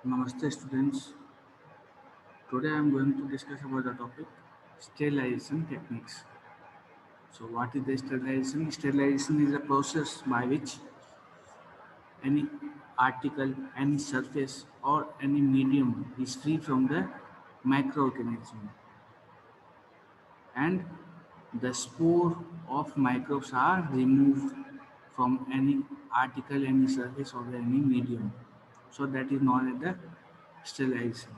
Namaste students. Today I am going to discuss about the topic sterilization techniques. So what is the sterilization? Sterilization is a process by which any article, any surface or any medium is free from the microorganism and the spore of microbes are removed from any article, any surface or any medium. So that is known as the sterilization.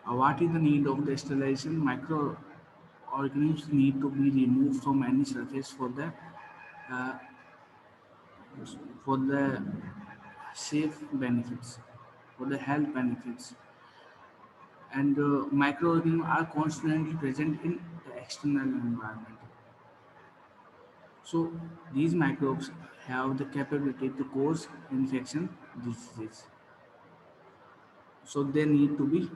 What is the need of the sterilization? Microorganisms need to be removed from any surface uh, for the safe benefits, for the health benefits, and microorganisms are constantly present in the external environment. So these microbes have the capability to cause infection diseases. So they need to be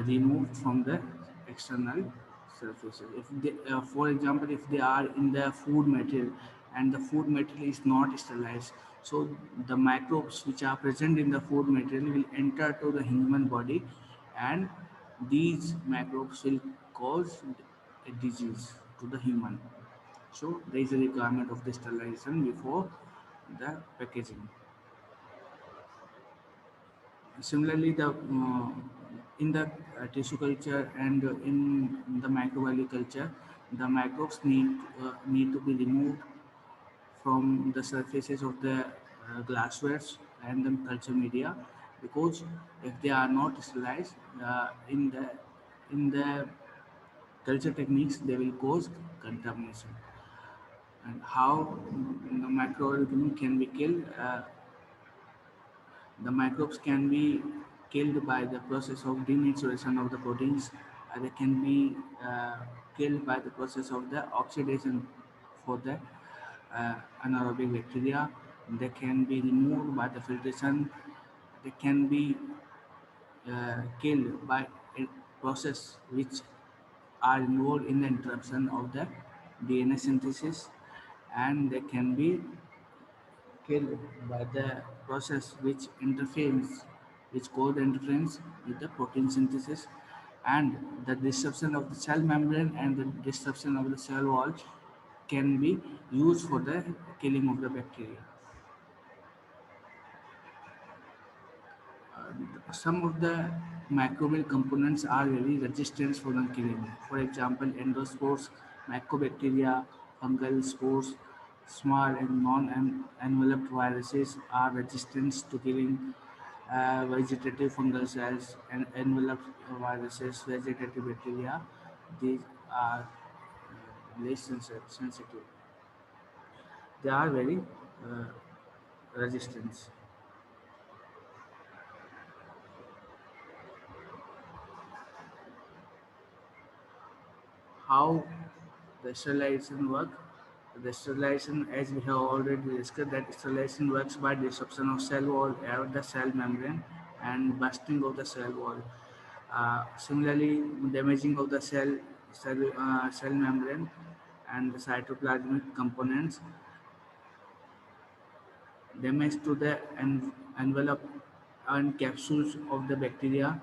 removed from the external surfaces. If they, for example, if they are in the food material and the food material is not sterilized, so the microbes which are present in the food material will enter to the human body, and these microbes will cause a disease to the human. So there is a requirement of the sterilization before the packaging. Similarly, in the tissue culture and in the microbiology culture, the microbes need to be removed from the surfaces of the glasswares and the culture media, because if they are not sterilized in the culture techniques, they will cause contamination. And how the microorganism can be killed? The microbes can be killed by the process of denaturation of the proteins. They can be killed by the process of the oxidation for the anaerobic bacteria. They can be removed by the filtration. They can be killed by a process which are involved in the interruption of the DNA synthesis, and they can be killed by the process which cause interference with the protein synthesis, and the disruption of the cell membrane and the disruption of the cell wall can be used for the killing of the bacteria. Some of the microbial components are very resistant for the killing. For example, endospores, mycobacteria, fungal spores, small and non-enveloped viruses are resistant to killing. Vegetative fungal cells and enveloped viruses, vegetative bacteria, these are less sensitive. They are very resistant. How the sterilization work? The sterilization, as we have already discussed, that sterilization works by disruption of cell wall or the cell membrane and bursting of the cell wall. Similarly, damaging of the cell membrane and the cytoplasmic components, damage to the envelope and capsules of the bacteria,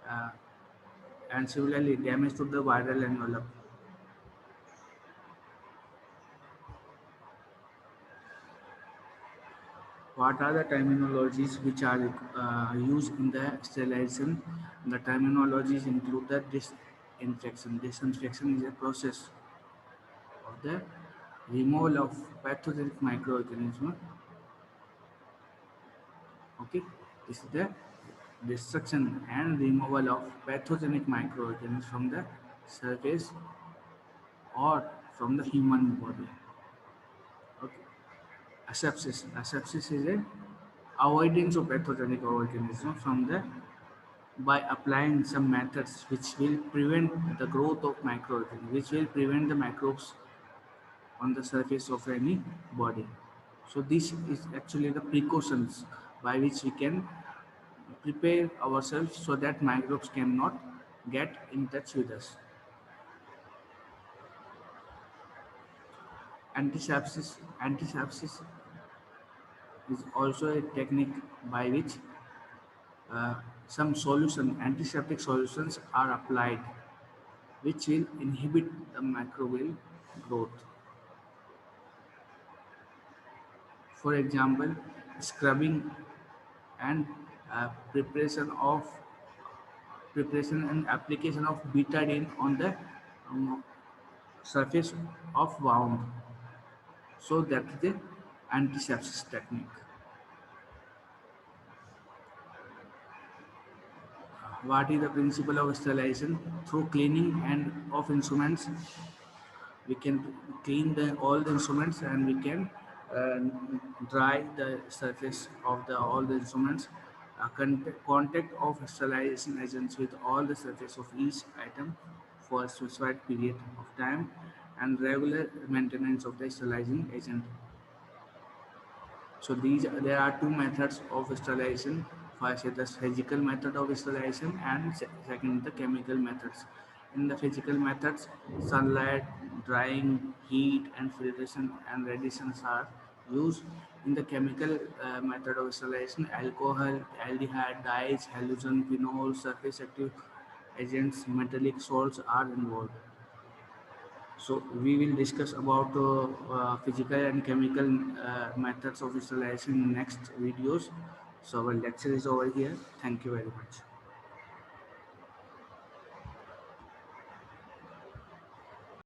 uh, and similarly damage to the viral envelope. What are the terminologies which are used in the sterilization? The terminologies include the disinfection. Disinfection is a process of the removal of pathogenic microorganisms. Okay, this is the destruction and removal of pathogenic microorganisms from the surface or from the human body. Okay. Asepsis. Asepsis is a avoidance of pathogenic organism from the by applying some methods which will prevent the growth of microorganisms, which will prevent the microbes on the surface of any body. So this is actually the precautions by which we can prepare ourselves so that microbes cannot get in touch with us. Antisepsis. Antisepsis is also a technique by which uh, some antiseptic solutions are applied, which will inhibit the microbial growth. For example, scrubbing and uh, preparation and application of betadine on the um, surface of wound. So that is the antisepsis technique. What is the principle of sterilization? Through cleaning and of instruments, we can clean all the instruments, and we can uh, dry the surface of all the instruments. Contact of sterilization agents with all the surface of each item for a specified period of time, and regular maintenance of the sterilizing agent. So there are two methods of sterilization. First is the physical method of sterilization, and second the chemical methods. In the physical methods, sunlight, drying, heat, and filtration and radiations are used. In the chemical method of sterilization, alcohol, aldehyde, dyes, halogen, phenol, surface active agents, metallic salts are involved. So we will discuss about physical and chemical methods of visualization in next videos. So our lecture is over here. Thank you very much.